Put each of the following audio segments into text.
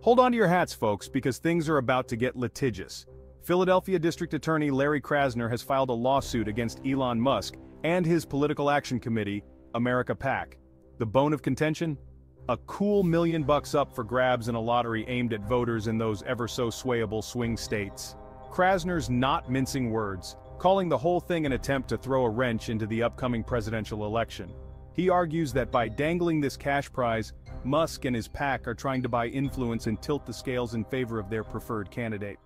Hold on to your hats, folks, because things are about to get litigious. Philadelphia District Attorney Larry Krasner has filed a lawsuit against Elon Musk and his political action committee, America PAC. The bone of contention? A cool $1 million up for grabs in a lottery aimed at voters in those ever-so-swayable swing states. Krasner's not mincing words, calling the whole thing an attempt to throw a wrench into the upcoming presidential election. He argues that by dangling this cash prize, Musk and his PAC are trying to buy influence and tilt the scales in favor of their preferred candidate.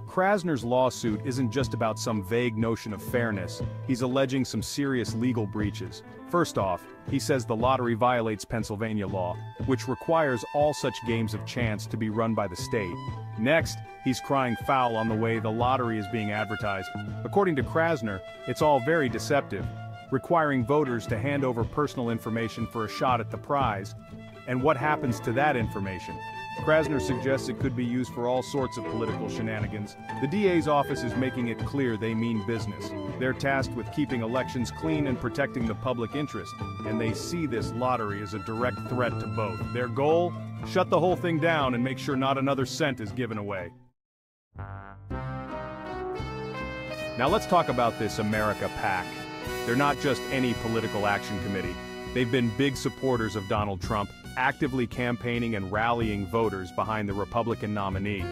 Krasner's lawsuit isn't just about some vague notion of fairness, he's alleging some serious legal breaches. First off, he says the lottery violates Pennsylvania law, which requires all such games of chance to be run by the state. Next, he's crying foul on the way the lottery is being advertised. According to Krasner, it's all very deceptive, requiring voters to hand over personal information for a shot at the prize. And what happens to that information? Krasner suggests it could be used for all sorts of political shenanigans. The DA's office is making it clear they mean business. They're tasked with keeping elections clean and protecting the public interest, and they see this lottery as a direct threat to both. Their goal? Shut the whole thing down and make sure not another cent is given away. Now let's talk about this America PAC. They're not just any political action committee. They've been big supporters of Donald Trump, actively campaigning and rallying voters behind the Republican nominee.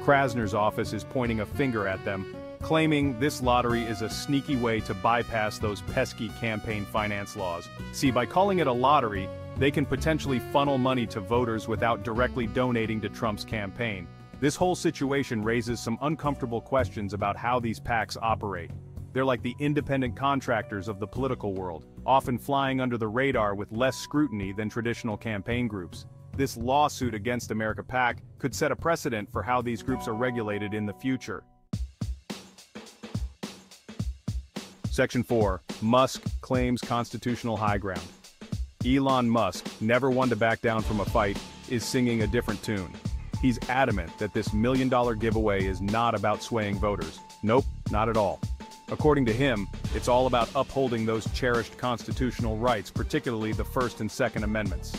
Krasner's office is pointing a finger at them, claiming this lottery is a sneaky way to bypass those pesky campaign finance laws. See, by calling it a lottery, they can potentially funnel money to voters without directly donating to Trump's campaign. This whole situation raises some uncomfortable questions about how these PACs operate. They're like the independent contractors of the political world, often flying under the radar with less scrutiny than traditional campaign groups. This lawsuit against America PAC could set a precedent for how these groups are regulated in the future. Section 4. Musk claims constitutional high ground. Elon Musk, never one to back down from a fight, is singing a different tune. He's adamant that this $1 million giveaway is not about swaying voters. Nope, not at all. According to him, it's all about upholding those cherished constitutional rights, particularly the First and Second Amendments.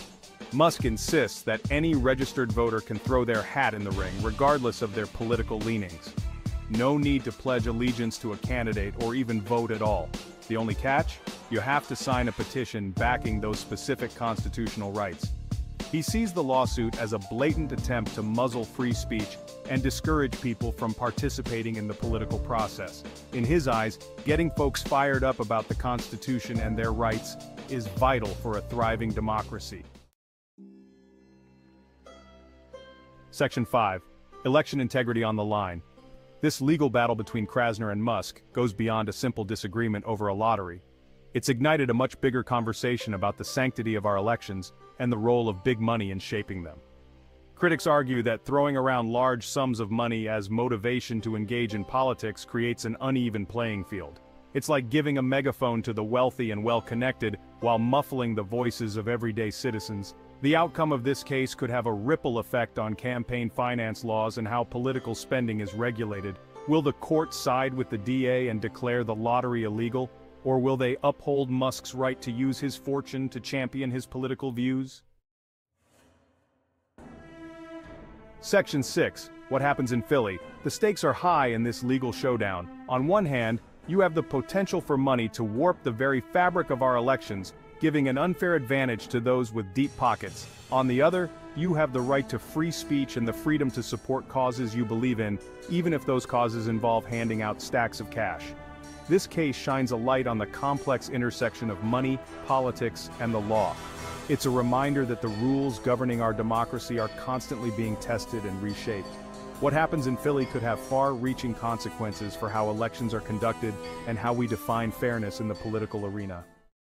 Musk insists that any registered voter can throw their hat in the ring, regardless of their political leanings. No need to pledge allegiance to a candidate or even vote at all. The only catch? You have to sign a petition backing those specific constitutional rights. He sees the lawsuit as a blatant attempt to muzzle free speech and discourage people from participating in the political process. In his eyes, getting folks fired up about the Constitution and their rights is vital for a thriving democracy. Section 5. Election integrity on the line. This legal battle between Krasner and Musk goes beyond a simple disagreement over a lottery. It's ignited a much bigger conversation about the sanctity of our elections and the role of big money in shaping them. Critics argue that throwing around large sums of money as motivation to engage in politics creates an uneven playing field. It's like giving a megaphone to the wealthy and well-connected while muffling the voices of everyday citizens. The outcome of this case could have a ripple effect on campaign finance laws and how political spending is regulated. Will the court side with the DA and declare the lottery illegal? Or will they uphold Musk's right to use his fortune to champion his political views? Section 6. What happens in Philly? The stakes are high in this legal showdown. On one hand, you have the potential for money to warp the very fabric of our elections, giving an unfair advantage to those with deep pockets. On the other, you have the right to free speech and the freedom to support causes you believe in, even if those causes involve handing out stacks of cash. This case shines a light on the complex intersection of money, politics, and the law. It's a reminder that the rules governing our democracy are constantly being tested and reshaped. What happens in Philly could have far-reaching consequences for how elections are conducted and how we define fairness in the political arena.